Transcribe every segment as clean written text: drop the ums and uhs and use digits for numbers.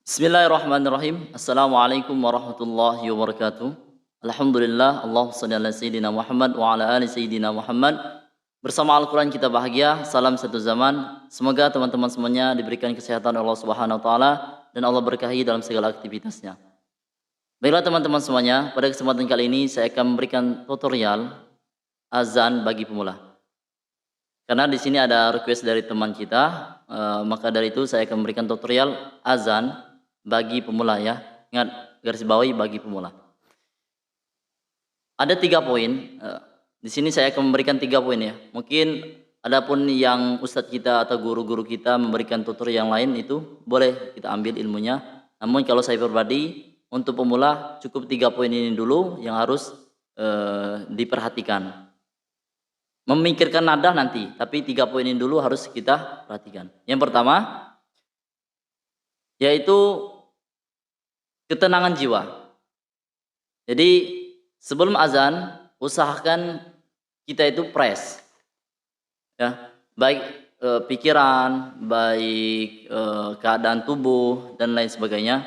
Bismillahirrahmanirrahim. Assalamualaikum warahmatullahi wabarakatuh. Alhamdulillah, Allahumma shalli ala sayyidina Muhammad wa ala ali sayyidina Muhammad. Bersama Al-Quran kita bahagia. Salam satu zaman. Semoga teman-teman semuanya diberikan kesehatan oleh Allah Subhanahu wa taala dan Allah berkahi dalam segala aktivitasnya. Baiklah teman-teman semuanya, pada kesempatan kali ini saya akan memberikan tutorial azan bagi pemula. Karena di sini ada request dari teman kita, maka dari itu saya akan memberikan tutorial azan bagi pemula ya. Ingat, garis bawahi bagi pemula. Ada 3 poin. Di sini saya akan memberikan 3 poin ya. Mungkin adapun yang ustadz kita atau guru-guru kita memberikan tutorial yang lain itu boleh kita ambil ilmunya. Namun kalau saya pribadi untuk pemula cukup 3 poin ini dulu yang harus diperhatikan. Memikirkan nada nanti, tapi 3 poin ini dulu harus kita perhatikan. Yang pertama yaitu ketenangan jiwa. Jadi sebelum azan usahakan kita itu fresh, ya, baik pikiran, baik keadaan tubuh dan lain sebagainya.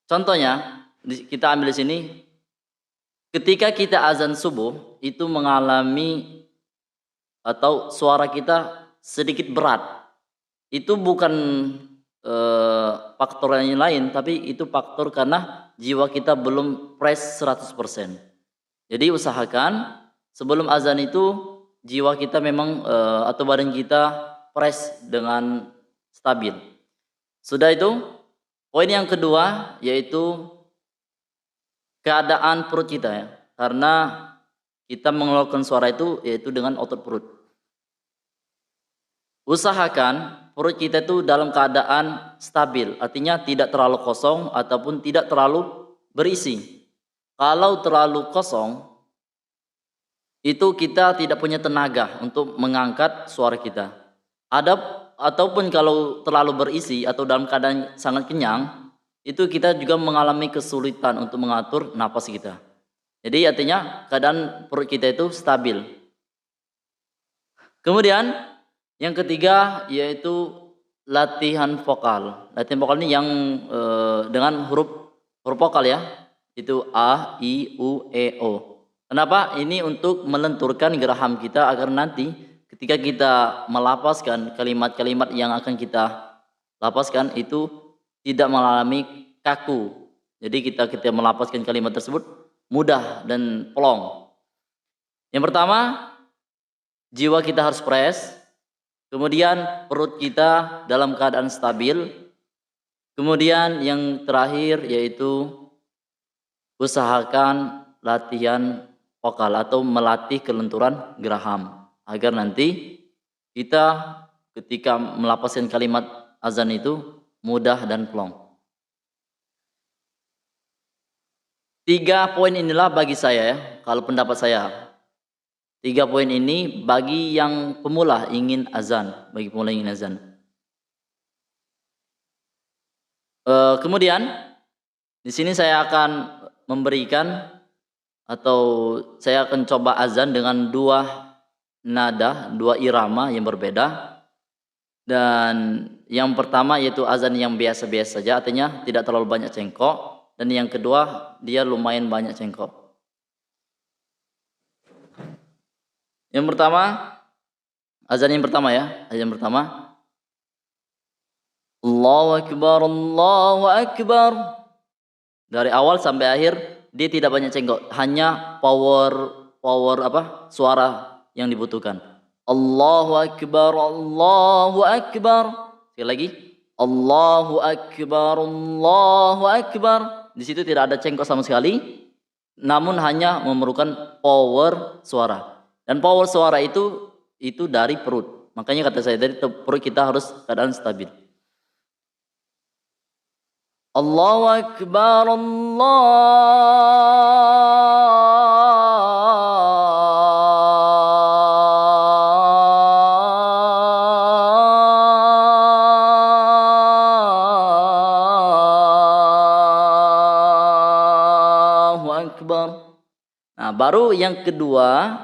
Contohnya kita ambil di sini, ketika kita azan subuh itu mengalami atau suara kita sedikit berat, itu bukan faktor yang lain, tapi itu faktor karena jiwa kita belum fresh 100%. Jadi usahakan sebelum azan itu jiwa kita memang atau badan kita fresh dengan stabil. Sudah itu, poin yang kedua yaitu keadaan perut kita ya. Karena kita mengeluarkan suara itu yaitu dengan otot perut. Usahakan perut kita itu dalam keadaan stabil, artinya tidak terlalu kosong ataupun tidak terlalu berisi. Kalau terlalu kosong, itu kita tidak punya tenaga untuk mengangkat suara kita. Ataupun kalau terlalu berisi atau dalam keadaan sangat kenyang, itu kita juga mengalami kesulitan untuk mengatur napas kita. Jadi artinya keadaan perut kita itu stabil. Kemudian yang ketiga yaitu latihan vokal. Latihan vokal ini yang dengan huruf vokal ya. Itu A, I, U, E, O. Kenapa? Ini untuk melenturkan geraham kita agar nanti ketika kita melafazkan kalimat-kalimat yang akan kita lapaskan itu tidak mengalami kaku. Jadi kita melafazkan kalimat tersebut mudah dan plong. Yang pertama, jiwa kita harus fresh. Kemudian perut kita dalam keadaan stabil. Kemudian yang terakhir yaitu usahakan latihan vokal atau melatih kelenturan geraham agar nanti kita ketika melafazkan kalimat azan itu mudah dan plong. 3 poin inilah bagi saya ya, kalau pendapat saya. 3 poin ini bagi yang pemula ingin azan, bagi pemula ingin azan. Kemudian di sini saya akan memberikan atau saya akan coba azan dengan 2 nada, 2 irama yang berbeda. Dan yang pertama yaitu azan yang biasa-biasa saja, artinya tidak terlalu banyak cengkok. Dan yang kedua dia lumayan banyak cengkok. Yang pertama, azan yang pertama ya, azan pertama. Allahu Akbar, Allahu Akbar. Dari awal sampai akhir dia tidak banyak cengkok, hanya power suara yang dibutuhkan. Allahu Akbar, Allahu Akbar. Sekali lagi, Allahu Akbar, Allahu Akbar. Di situ tidak ada cengkok sama sekali, namun hanya memerlukan power suara. Dan power suara itu dari perut. Makanya kata saya tadi perut kita harus keadaan stabil. Allahu Akbar, Allahu Akbar. Nah, baru yang kedua,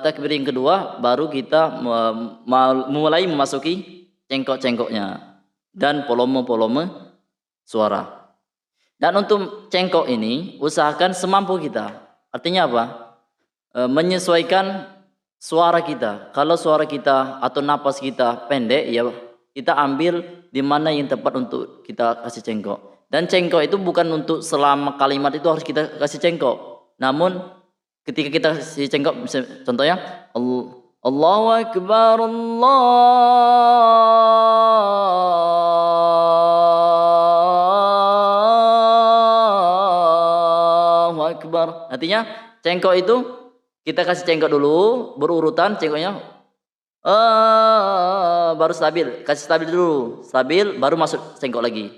takbir yang kedua baru kita mulai memasuki cengkok-cengkoknya. dan volume suara. Dan untuk cengkok ini usahakan semampu kita. Artinya apa? Menyesuaikan suara kita. Kalau suara kita atau napas kita pendek, ya kita ambil di mana yang tepat untuk kita kasih cengkok. Dan cengkok itu bukan untuk selama kalimat itu harus kita kasih cengkok. Namun ketika kita kasih cengkok, contohnya Allahu Akbar, Allahu Akbar. Artinya cengkok itu kita kasih cengkok dulu, berurutan cengkoknya, baru stabil, kasih stabil dulu, stabil, baru masuk cengkok lagi.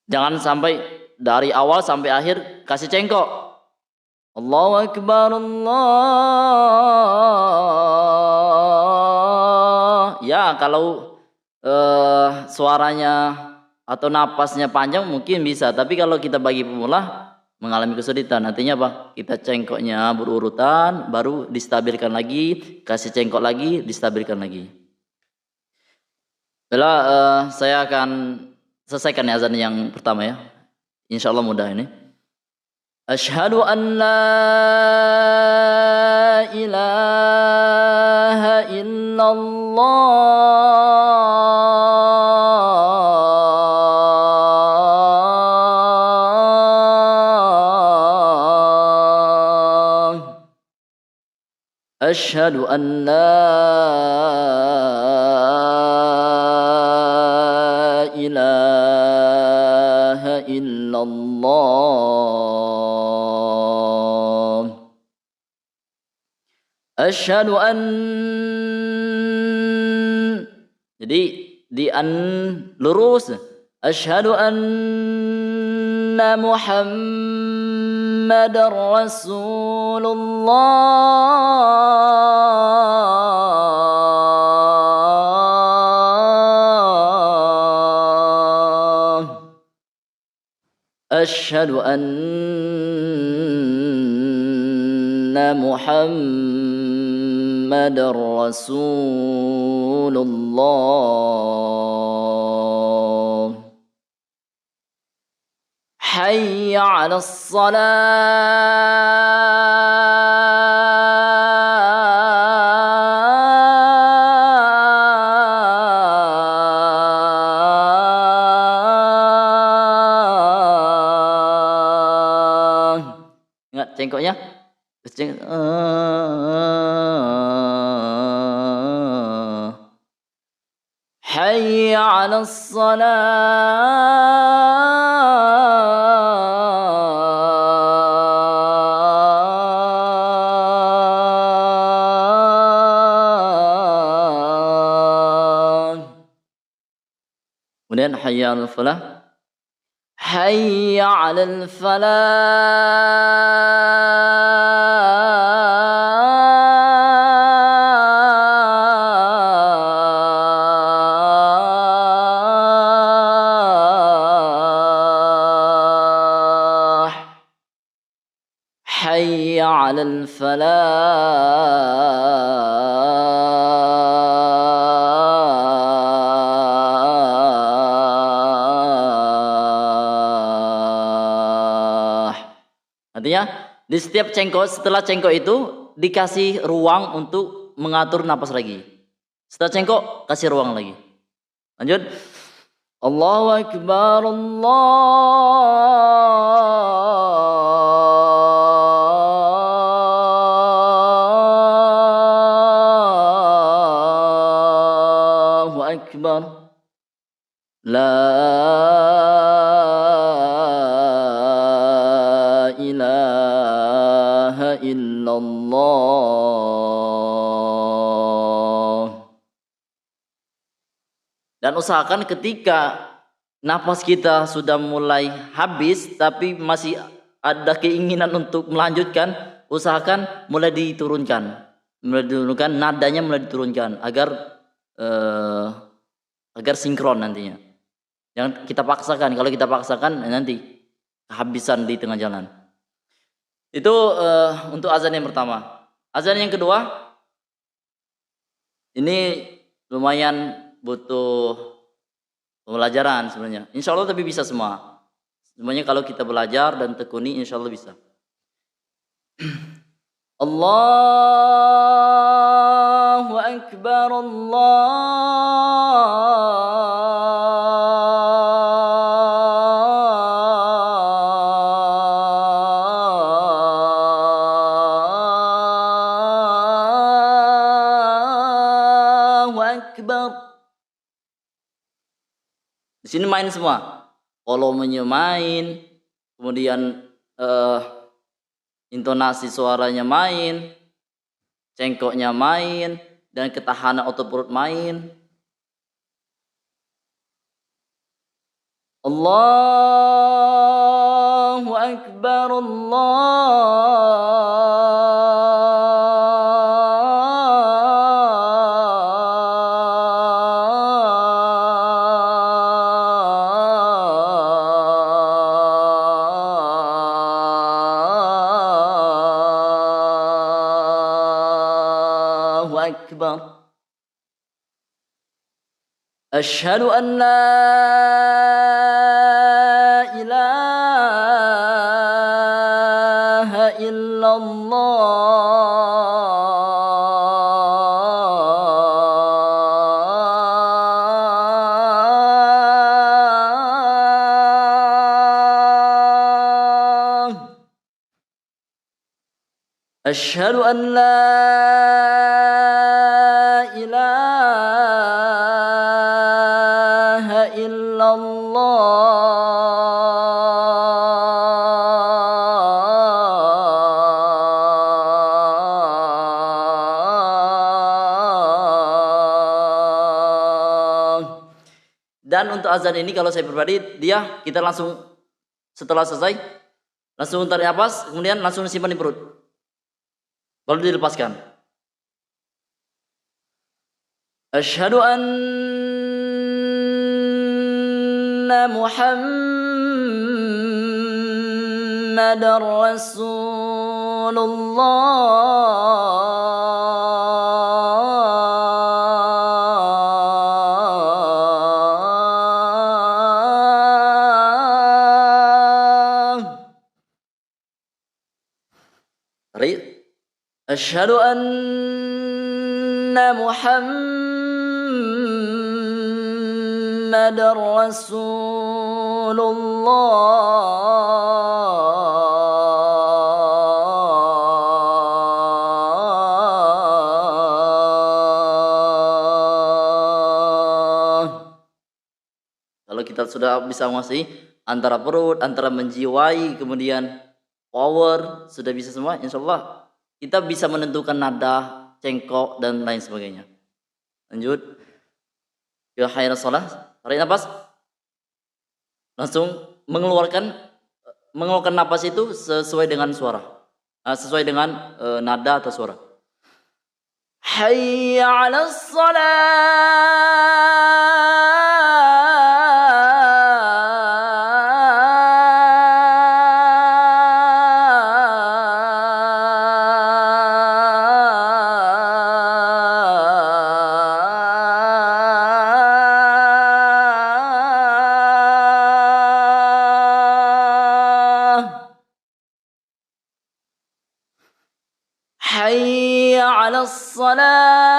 Jangan sampai dari awal sampai akhir kasih cengkok. Allahu Akbar, Allah. Ya, kalau suaranya atau napasnya panjang mungkin bisa, tapi kalau kita bagi pemula mengalami kesulitan. Artinya apa? Kita cengkoknya berurutan, baru distabilkan lagi, kasih cengkok lagi, distabilkan lagi. Baiklah, saya akan selesaikan azan yang pertama ya. Insya Allah mudah ini. Asyhadu an la ilaha illallah. Asyhadu an la ilaha illallah. Asyhadu an, jadi di an lurus. Asyhadu anna Muhammadar Rasulullah. Asyhadu anna Muhammadar Rasulullah. Hayya 'alas salah. Ingat cengkoknya. Hayya 'alas salah. Kemudian hayya 'alal falah. Hayya 'alal falah. Hayya 'alal falah. Artinya di setiap cengkok, setelah cengkok itu dikasih ruang untuk mengatur napas lagi. Setelah cengkok kasih ruang lagi. Lanjut. Allahu Akbar, Allahu Akbar. La ilaha illallah. Dan usahakan ketika napas kita sudah mulai habis tapi masih ada keinginan untuk melanjutkan, usahakan mulai diturunkan, nadanya mulai diturunkan agar sinkron nantinya. Jangan kita paksakan. Kalau kita paksakan nanti kehabisan di tengah jalan. Itu untuk azan yang pertama. Azan yang kedua ini lumayan butuh pembelajaran sebenarnya. Insya Allah tapi bisa semua. Semuanya kalau kita belajar dan tekuni insya Allah bisa. Allahu Akbar, Allahu Akbar. Di sini main semua. Volumenya main, kemudian intonasi suaranya main, cengkoknya main, dan ketahanan otot perut main. Allahu Akbar, Allahu Akbar. Asyhadu an la ilaha illallah. Asyhadu an la ilaha illallah. Dan untuk azan ini kalau saya pribadi kita langsung setelah selesai langsung tarik nafas, kemudian langsung disimpan di perut. Baru dilepaskan. Asyhadu anna Muhammadar Rasulullah. Tarik. Asyhadu anna Muhammadar Rasulullah. Kalau kita sudah bisa menguasai antara perut, antara menjiwai, kemudian power, sudah bisa semua, insya Allah kita bisa menentukan nada, cengkok, dan lain sebagainya. Lanjut. Ya khairan shalah. Tarik nafas. Langsung mengeluarkan nafas itu sesuai dengan suara. Sesuai dengan nada atau suara. Hayya 'alas حي على الصلاة.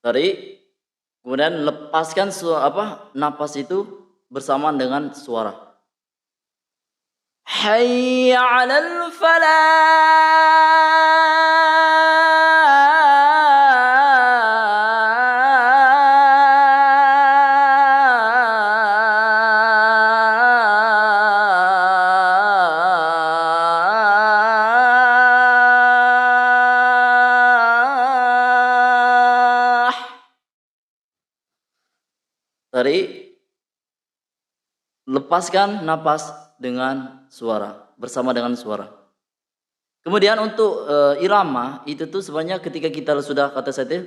Tadi kemudian lepaskan napas itu bersamaan dengan suara. Hayya 'alal falah. Tadi lepaskan napas dengan suara, bersama dengan suara. Kemudian untuk irama itu tuh sebenarnya ketika kita sudah kata saya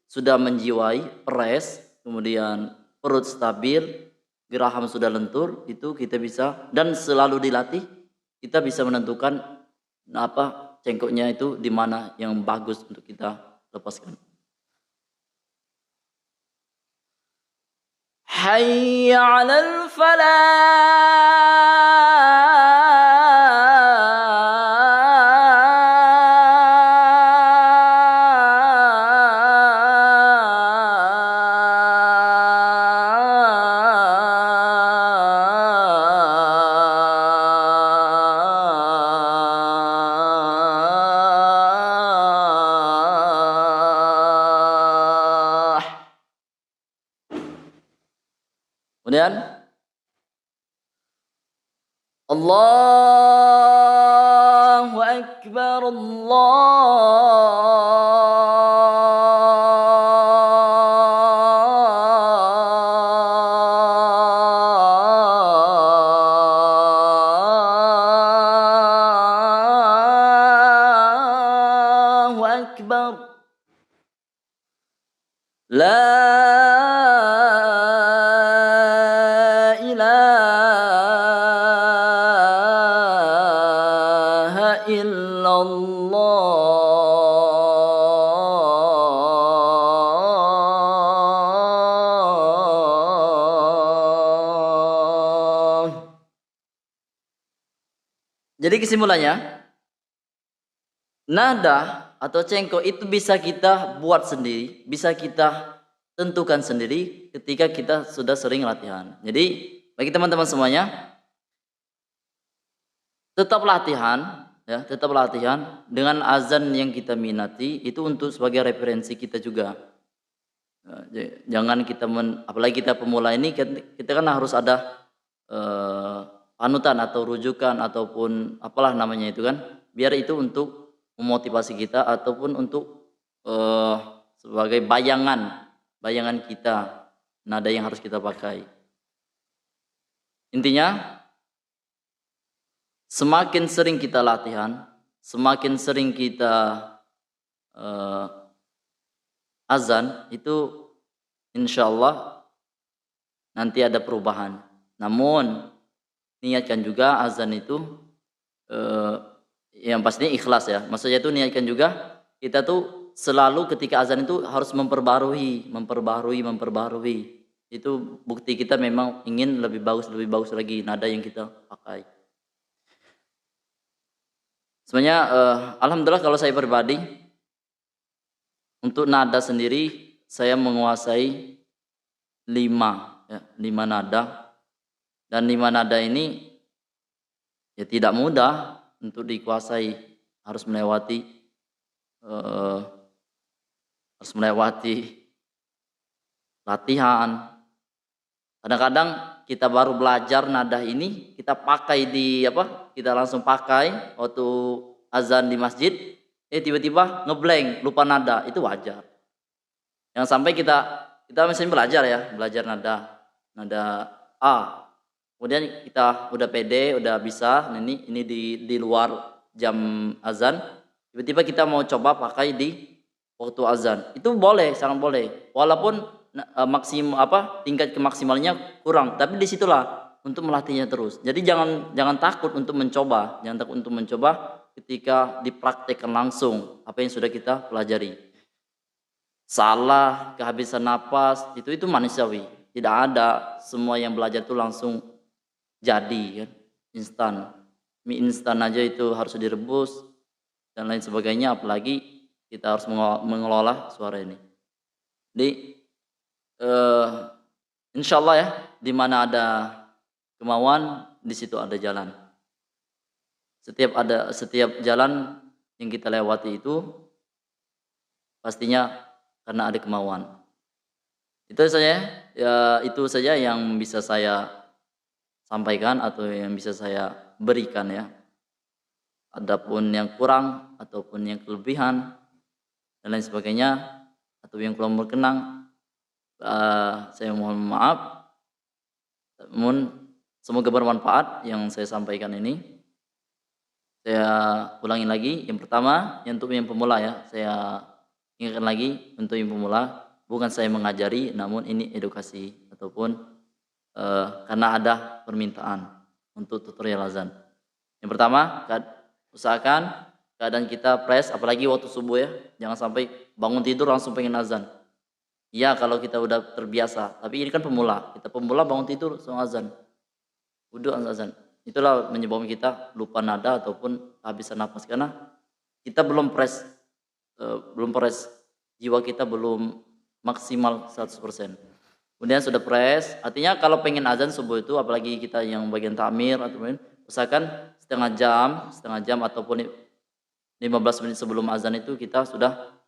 sudah menjiwai press, kemudian perut stabil, geraham sudah lentur, itu kita bisa dan selalu dilatih kita bisa menentukan apa cengkoknya itu di mana yang bagus untuk kita lepaskan. Hayya 'alal falah. Kemudian Allahu Akbar, Allahu Akbar. La ilaha illallah. Jadi kesimpulannya, nada atau cengkok itu bisa kita buat sendiri, bisa kita tentukan sendiri ketika kita sudah sering latihan. Jadi bagi teman-teman semuanya, tetap latihan ya, tetap latihan dengan azan yang kita minati itu untuk sebagai referensi kita juga. Jangan kita apalagi kita pemula ini kita kan harus ada panutan atau rujukan ataupun apalah namanya itu kan, biar itu untuk memotivasi kita ataupun untuk sebagai bayangan kita nada yang harus kita pakai. Intinya semakin sering kita latihan, semakin sering kita azan, itu insya Allah nanti ada perubahan. Namun niatkan juga azan itu yang pastinya ikhlas ya. Maksudnya itu niatkan juga kita tuh selalu ketika azan itu harus memperbarui. Itu bukti kita memang ingin lebih bagus lagi nada yang kita pakai. Sebenarnya alhamdulillah kalau saya pribadi untuk nada sendiri saya menguasai 5 nada, dan 5 nada ini ya tidak mudah untuk dikuasai, harus melewati latihan. Kadang-kadang kita baru belajar nada ini kita pakai kita langsung pakai waktu azan di masjid, tiba-tiba ngeblank, lupa nada, itu wajar. Yang sampai kita misalnya belajar nada A, kemudian kita udah pede, udah bisa, ini di luar jam azan, tiba-tiba kita mau coba pakai di waktu azan, itu boleh, sangat boleh, walaupun tingkat kemaksimalnya kurang, tapi disitulah untuk melatihnya terus. Jadi jangan takut untuk mencoba, ketika dipraktekkan langsung apa yang sudah kita pelajari. Salah, kehabisan napas, itu manusiawi. Tidak ada semua yang belajar itu langsung jadi kan, instan. Mie instan aja itu harus direbus dan lain sebagainya, apalagi kita harus mengelola suara ini. Jadi insya Allah ya, di mana ada kemauan, di situ ada jalan. Setiap jalan yang kita lewati itu pastinya karena ada kemauan. Itu saja yang bisa saya sampaikan atau yang bisa saya berikan ya. Adapun yang kurang ataupun yang kelebihan dan lain sebagainya atau yang kurang berkenan, saya mohon maaf. Namun semoga bermanfaat yang saya sampaikan ini. Saya ulangi lagi, yang pertama yang untuk yang pemula ya, saya ingatkan lagi untuk yang pemula, bukan saya mengajari namun ini edukasi ataupun karena ada permintaan untuk tutorial azan. Yang pertama, usahakan keadaan kita fresh, apalagi waktu subuh ya, jangan sampai bangun tidur langsung pengen azan. Iya kalau kita udah terbiasa, tapi ini kan pemula, kita pemula bangun tidur langsung azan, wudu azan. Itulah menyebabkan kita lupa nada ataupun kehabisan napas karena kita belum fresh, belum fresh, jiwa kita belum maksimal 100%. Kemudian sudah fresh, artinya kalau pengen azan subuh itu, apalagi kita yang bagian takmir ataupun usahakan setengah jam ataupun 15 menit sebelum azan itu kita sudah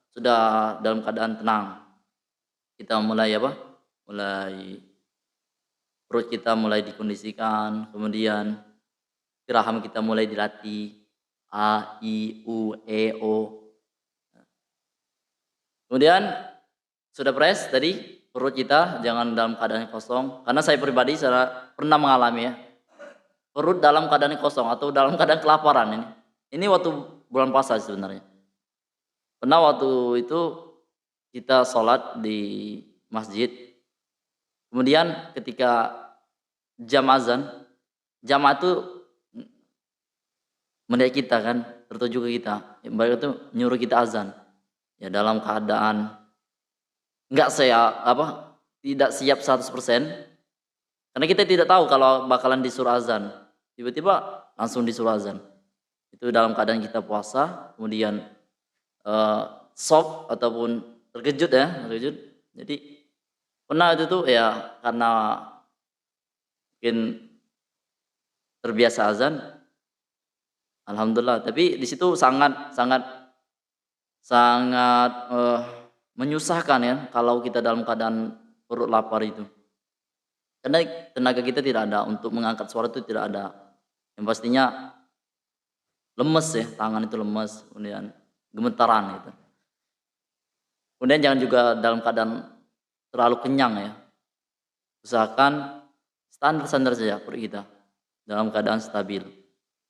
dalam keadaan tenang. Kita mulai apa? Mulai perut kita mulai dikondisikan, kemudian geraham kita mulai dilatih, A, I, U, E, O. Kemudian sudah fresh tadi, perut kita jangan dalam keadaan kosong, karena saya pribadi pernah mengalami ya, perut dalam keadaan kosong atau dalam keadaan kelaparan ini. Ini waktu bulan puasa sebenarnya. Pernah waktu itu kita sholat di masjid, kemudian ketika jam azan, jamaah itu melihat kita kan, tertuju ke kita, mereka itu nyuruh kita azan. Ya dalam keadaan tidak siap 100%, karena kita tidak tahu kalau bakalan disuruh azan. Tiba-tiba langsung disuruh azan. Itu dalam keadaan kita puasa, kemudian shock ataupun terkejut. Jadi pernah itu tuh ya karena mungkin terbiasa azan, alhamdulillah. Tapi di situ sangat menyusahkan ya kalau kita dalam keadaan perut lapar itu. Karena tenaga kita tidak ada untuk mengangkat suara, itu tidak ada. Yang pastinya lemes ya, tangan itu lemes, kemudian gemetaran gitu. Kemudian jangan juga dalam keadaan terlalu kenyang ya. Usahakan standar saja perut kita dalam keadaan stabil.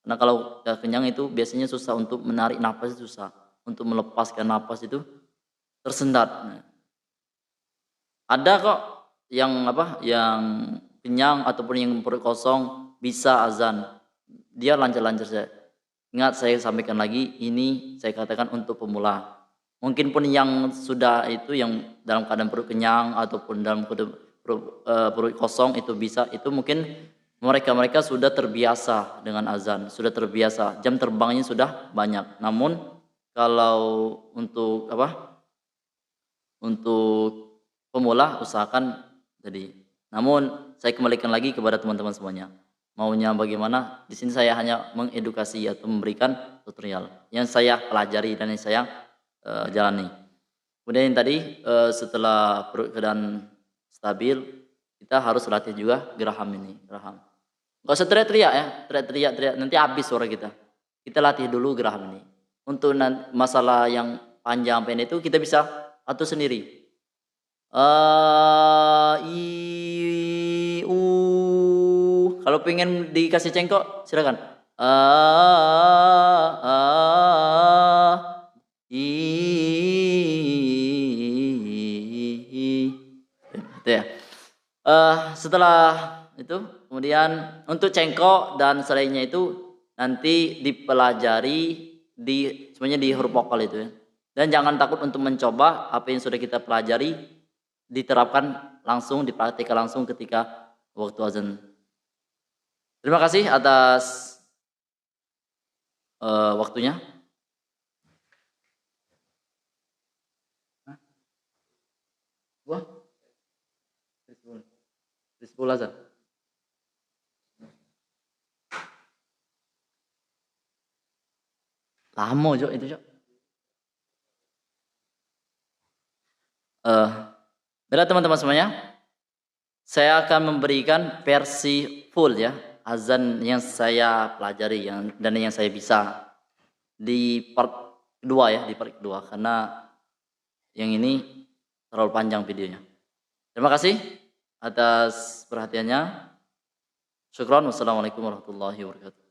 Karena kalau sudah kenyang itu biasanya susah untuk menarik napas, susah. Untuk melepaskan napas itu tersendat. Ada kok yang kenyang ataupun yang perut kosong bisa azan. Dia lancar-lancar saja. Ingat saya sampaikan lagi, ini saya katakan untuk pemula. Mungkin pun yang sudah itu yang dalam keadaan perut kenyang ataupun dalam perut kosong itu bisa, itu mungkin mereka sudah terbiasa dengan azan, sudah terbiasa, jam terbangnya sudah banyak. Namun kalau untuk pemula usahakan jadi. Namun saya kembalikan lagi kepada teman-teman semuanya. Maunya bagaimana? Di sini saya hanya mengedukasi atau memberikan tutorial yang saya pelajari dan yang saya jalani. Kemudian yang tadi setelah perut keadaan stabil, kita harus latih juga geraham ini. Gak usah teriak-teriak ya, teriak-teriak nanti habis suara kita. Kita latih dulu geraham ini. Untuk masalah yang panjang pendek itu kita bisa atur sendiri. I, U. Kalau pengen dikasih cengkok silakan. I. Itu ya. Setelah itu kemudian untuk cengkok dan selainnya itu nanti dipelajari semuanya di huruf vokal itu ya. Dan jangan takut untuk mencoba apa yang sudah kita pelajari, diterapkan langsung, dipraktikkan langsung ketika waktu azan. Terima kasih atas waktunya. Wah, 10 azan. Lama Jo itu Jo. Baiklah teman-teman semuanya, saya akan memberikan versi full ya azan yang saya pelajari dan yang saya bisa di part kedua karena yang ini terlalu panjang videonya. Terima kasih atas perhatiannya. Syukron. Wassalamualaikum warahmatullahi wabarakatuh.